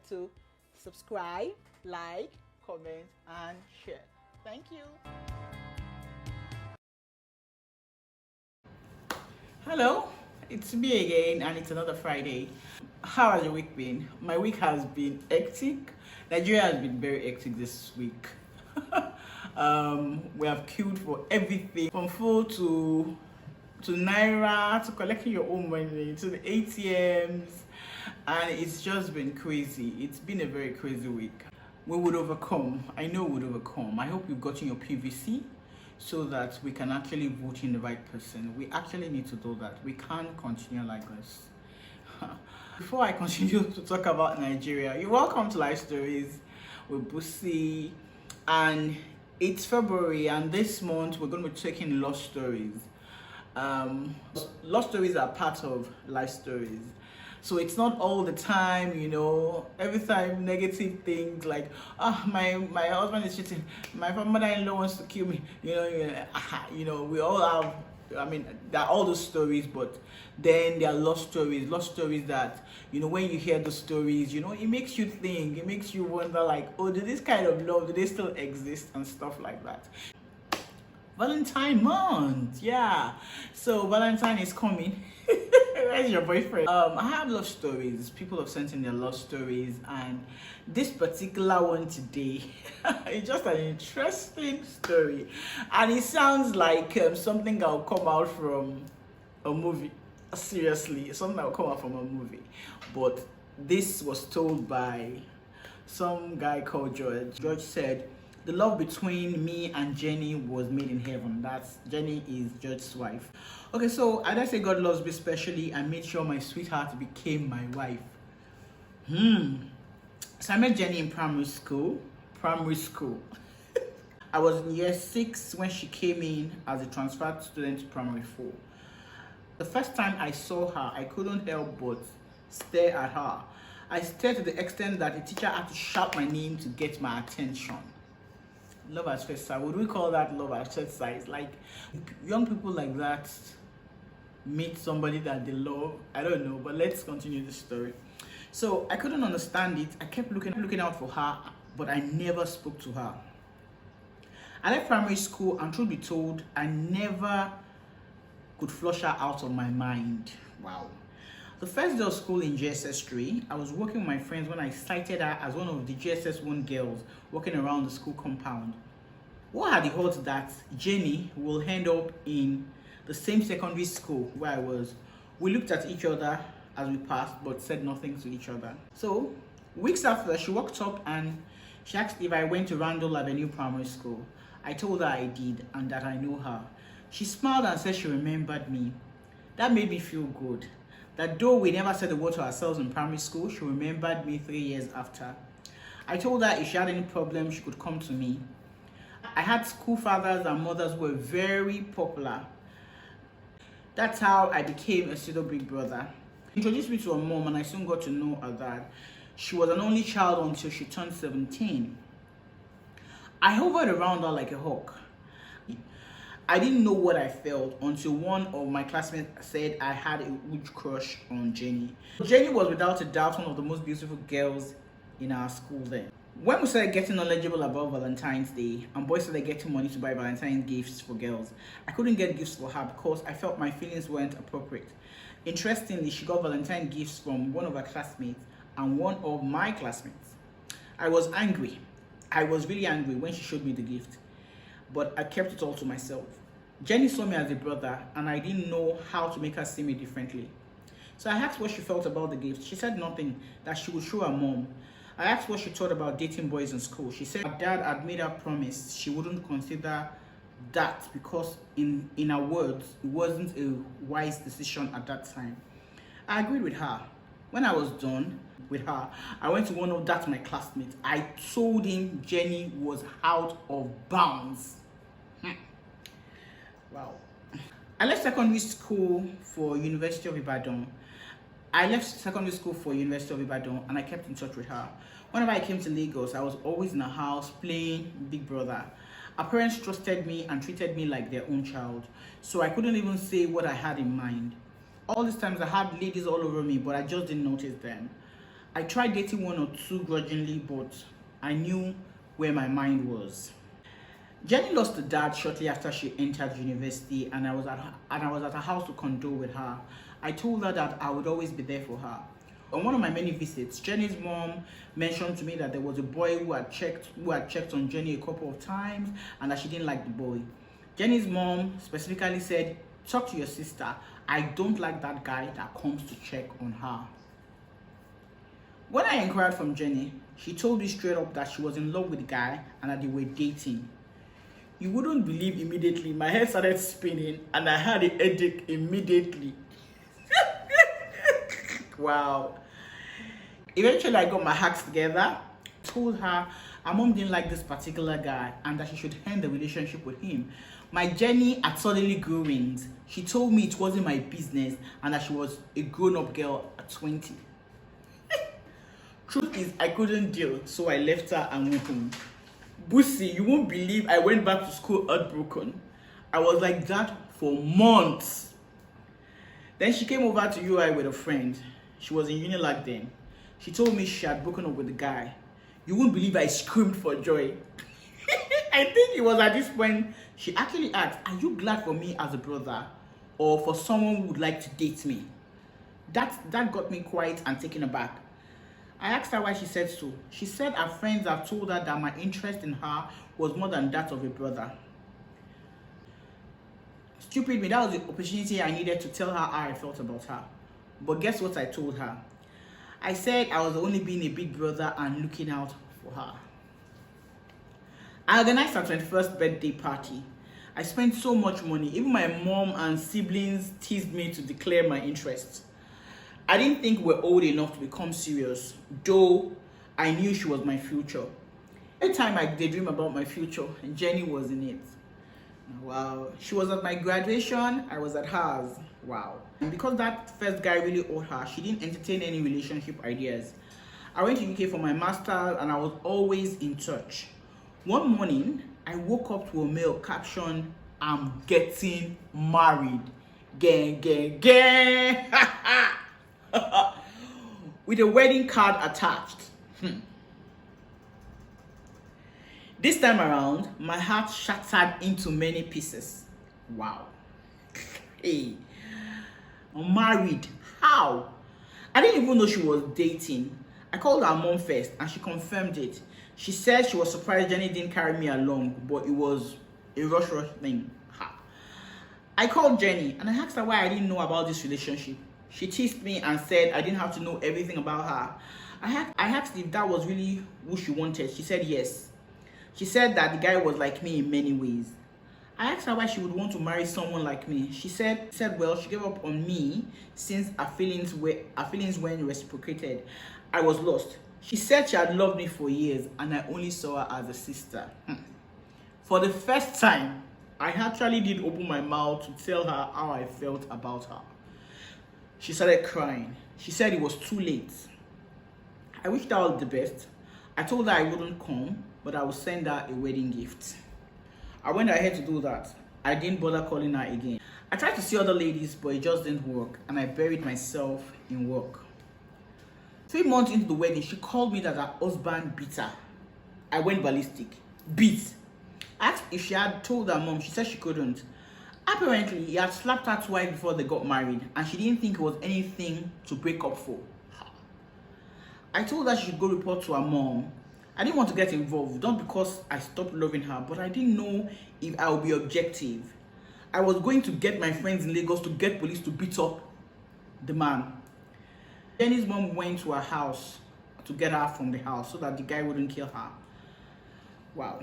to subscribe, like, comment, and share. Thank you. Hello, it's me again, and it's another Friday. How has your week been? My week has been hectic. Nigeria has been very hectic this week. We have queued for everything from food to naira to collecting your own money to the ATMs, and it's just been crazy. It's been a very crazy week. We would overcome. I know we would overcome. I hope you've gotten your PVC so that we can actually vote in the right person. We actually need to do that. We can't continue like this. Before I continue to talk about Nigeria, you're welcome to Life Stories with Busi, and it's February, and this month we're going to be taking love stories. Love stories are part of life stories, so it's not all the time, every time negative things like, my husband is cheating, my mother-in-law wants to kill me, we all have, there are all those stories, but then there are love stories that, when you hear the stories, it makes you think, it makes you wonder, like, oh, do this kind of love, do they still exist, and stuff like that. Valentine month, yeah. So Valentine is coming. Where's your boyfriend? I have love stories. People have sent in their love stories, and this particular one today is just an interesting story, and it sounds like something that will come out from a movie. Seriously, something that will come out from a movie. But this was told by some guy called George. George said, the love between me and Jenny was made in heaven. That's Jenny is George's wife. Okay, so I say God loves me specially and made sure my sweetheart became my wife. So I met Jenny in primary school. I was in year 6 when she came in as a transferred student to primary 4. The first time I saw her, I couldn't help but stare at her. I stared to the extent that the teacher had to shout my name to get my attention. Love at first sight. Would we call that love at first sight? Like, young people like that meet somebody that they love. I don't know, but let's continue the story. So I couldn't understand it. I kept looking out for her, but I never spoke to her. I left primary school, and truth be told, I never could flush her out of my mind. Wow. The first day of school in GSS 3, I was walking with my friends when I sighted her as one of the GSS 1 girls walking around the school compound. What had the odds that Jenny will end up in the same secondary school where I was? We looked at each other as we passed, but said nothing to each other. So, weeks after, she walked up and she asked if I went to Randall Avenue Primary School. I told her I did and that I know her. She smiled and said she remembered me. That made me feel good. That though we never said a word to ourselves in primary school, she remembered me 3 years after. I told her if she had any problem, she could come to me. I had school fathers and mothers who were very popular. That's how I became a pseudo big brother. She introduced me to her mom, and I soon got to know her dad. She was an only child until she turned 17. I hovered around her like a hawk. I didn't know what I felt until one of my classmates said I had a huge crush on Jenny. Jenny was without a doubt one of the most beautiful girls in our school then. When we started getting knowledgeable about Valentine's Day and boys started getting money to buy Valentine's gifts for girls, I couldn't get gifts for her because I felt my feelings weren't appropriate. Interestingly, she got Valentine gifts from one of her classmates and one of my classmates. I was angry. I was really angry when she showed me the gift, but I kept it all to myself. Jenny saw me as a brother, and I didn't know how to make her see me differently. So I asked what she felt about the gift. She said nothing, that she would show her mom. I asked what she thought about dating boys in school. She said her dad had made her promise she wouldn't consider that because, in her words, it wasn't a wise decision at that time. I agreed with her. When I was done with her, I went to one of my classmates. I told him Jenny was out of bounds. Wow. I left secondary school for University of Ibadan. And I kept in touch with her. Whenever I came to Lagos, I was always in the house playing Big Brother. Our parents trusted me and treated me like their own child, so I couldn't even say what I had in mind. All these times I had ladies all over me, but I just didn't notice them. I tried dating one or two grudgingly, but I knew where my mind was. Jenny lost her dad shortly after she entered university, and I was at her house to condole with her. I told her that I would always be there for her. On one of my many visits, Jenny's mom mentioned to me that there was a boy who had checked on Jenny a couple of times and that she didn't like the boy. Jenny's mom specifically said, "Talk to your sister. I don't like that guy that comes to check on her." When I inquired from Jenny, she told me straight up that she was in love with the guy and that they were dating. You wouldn't believe, immediately my head started spinning and I had a headache immediately. Wow. Eventually I got my acts together, told her her mom didn't like this particular guy and that she should end the relationship with him. My Jenny had suddenly grew wings. She told me it wasn't my business and that she was a grown-up girl at 20. Truth is, I couldn't deal, so I left her and went home. Bussy, you won't believe I went back to school heartbroken. I was like that for months. Then she came over to UI with a friend. She was in Unilag then. She told me she had broken up with the guy. You won't believe I screamed for joy. I think it was at this point she actually asked, "Are you glad for me as a brother or for someone who would like to date me?" That got me quiet and taken aback. I asked her why she said so. She said her friends have told her that my interest in her was more than that of a brother. Stupid me, that was the opportunity I needed to tell her how I felt about her. But guess what I told her? I said I was only being a big brother and looking out for her. I organized her 21st birthday party. I spent so much money. Even my mom and siblings teased me to declare my interest. I didn't think we were old enough to become serious, though I knew she was my future. Every time I daydream about my future, Jenny was in it. Wow. She was at my graduation, I was at hers. Wow. And because that first guy really owed her, she didn't entertain any relationship ideas. I went to UK for my master's and I was always in touch. One morning, I woke up to a mail captioned, "I'm getting married. Gang, gang, gang." With a wedding card attached. This time around, my heart shattered into many pieces. Wow. Hey, I'm married. How? I didn't even know she was dating. I called her mom first and she confirmed it. She said she was surprised Jenny didn't carry me along, but it was a rush thing. I called Jenny and I asked her why I didn't know about this relationship. She teased me and said I didn't have to know everything about her. I asked if that was really who she wanted. She said yes. She said that the guy was like me in many ways. I asked her why she would want to marry someone like me. She said well, she gave up on me since her feelings weren't reciprocated. I was lost. She said she had loved me for years and I only saw her as a sister. For the first time, I actually did open my mouth to tell her how I felt about her. She started crying. She said it was too late. I wished her all the best. I told her I wouldn't come, but I would send her a wedding gift. I went ahead to do that. I didn't bother calling her again. I tried to see other ladies, but it just didn't work, and I buried myself in work. 3 months into the wedding, she called me that her husband beat her. I went ballistic. Beat. I asked if she had told her mom. She said she couldn't. Apparently, he had slapped her twice before they got married, and she didn't think it was anything to break up for. I told her she should go report to her mom. I didn't want to get involved, not because I stopped loving her, but I didn't know if I would be objective. I was going to get my friends in Lagos to get police to beat up the man. Jenny's mom went to her house to get her from the house so that the guy wouldn't kill her. Wow.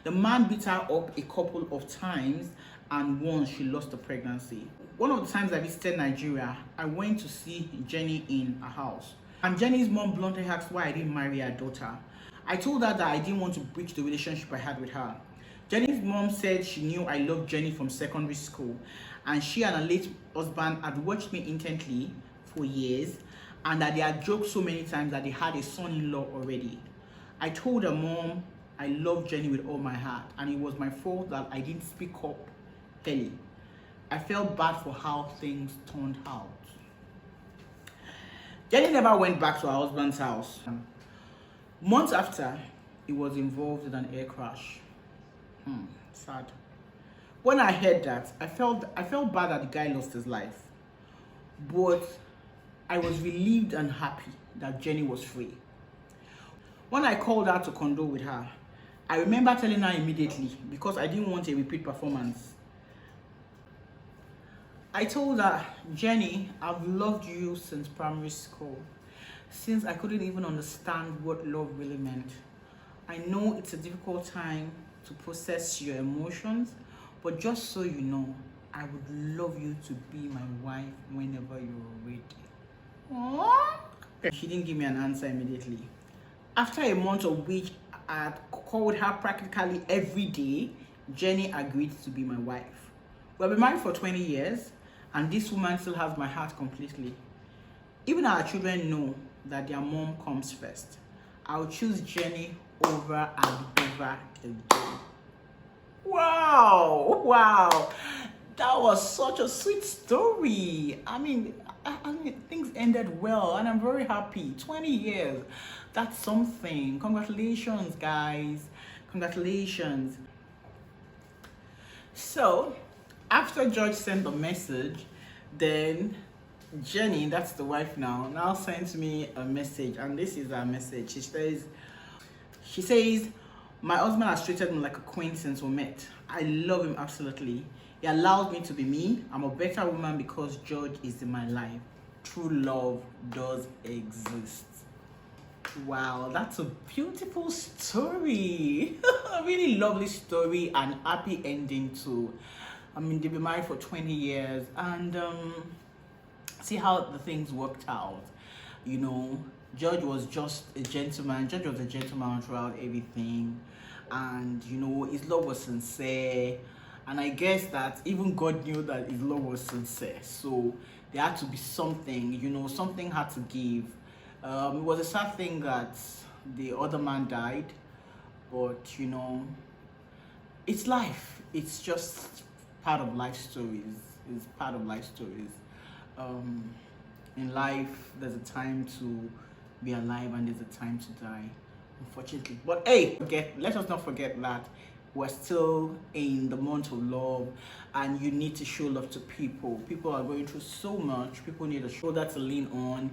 The man beat her up a couple of times and once she lost the pregnancy. One of the times I visited Nigeria, I went to see Jenny in her house. And Jenny's mom bluntly asked why I didn't marry her daughter. I told her that I didn't want to breach the relationship I had with her. Jenny's mom said she knew I loved Jenny from secondary school and she and her late husband had watched me intently for years and that they had joked so many times that they had a son-in-law already. I told her mom I loved Jenny with all my heart and it was my fault that I didn't speak up early. I felt bad for how things turned out. Jenny never went back to her husband's house. Months after, he was involved in an air crash. Sad. When I heard that, I felt bad that the guy lost his life. But I was relieved and happy that Jenny was free. When I called her to condole with her, I remember telling her immediately because I didn't want a repeat performance. I told her, Jenny, I've loved you since primary school, since I couldn't even understand what love really meant. I know it's a difficult time to process your emotions, but just so you know, I would love you to be my wife whenever you're ready. Aww. She didn't give me an answer immediately. After a month of which I had called her practically every day, Jenny agreed to be my wife. We've been married for 20 years, and this woman still has my heart completely. Even our children know that their mom comes first. I'll choose Jenny over and over again. Wow, that was such a sweet story. I mean, things ended well, and I'm very happy. 20 years, that's something. Congratulations, guys. Congratulations. So, after George sent the message, then Jenny, that's the wife now sent me a message, and this is her message. She says, my husband has treated me like a queen since we met. I love him absolutely. He allows me to be me. I'm a better woman because George is in my life. True love does exist. Wow, that's a beautiful story. A really lovely story and happy ending too. I mean, they've been married for 20 years, and see how the things worked out. You know, George was just a gentleman. George was a gentleman throughout everything, and you know, his love was sincere. And I guess that even God knew that his love was sincere. So there had to be something, you know, something had to give. It was a sad thing that the other man died, but you know, it's life. It's just part of life stories. It's part of life stories. In life, there's a time to be alive and there's a time to die, unfortunately. But hey, let us not forget that we're still in the month of love, and you need to show love to people. People are going through so much. People need a shoulder to lean on.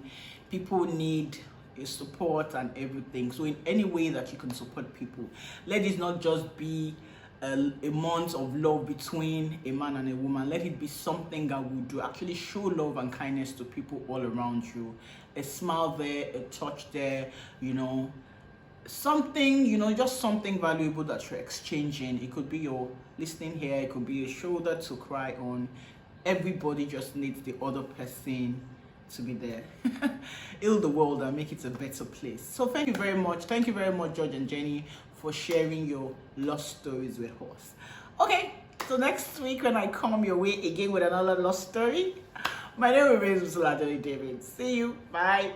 People need a support and everything. So in any way that you can support people, let it not just be a month of love between a man and a woman. Let it be something that will do actually show love and kindness to people all around you. A smile there, a touch there, you know, something, you know, just something valuable that you're exchanging. It could be your listening here, it could be a shoulder to cry on. Everybody just needs the other person to be there. Heal the world and make it a better place. So thank you very much, George and Jenny, for sharing your love stories with us. Okay, so next week when I come your way again with another love story, my name is dele-davids. See you. Bye.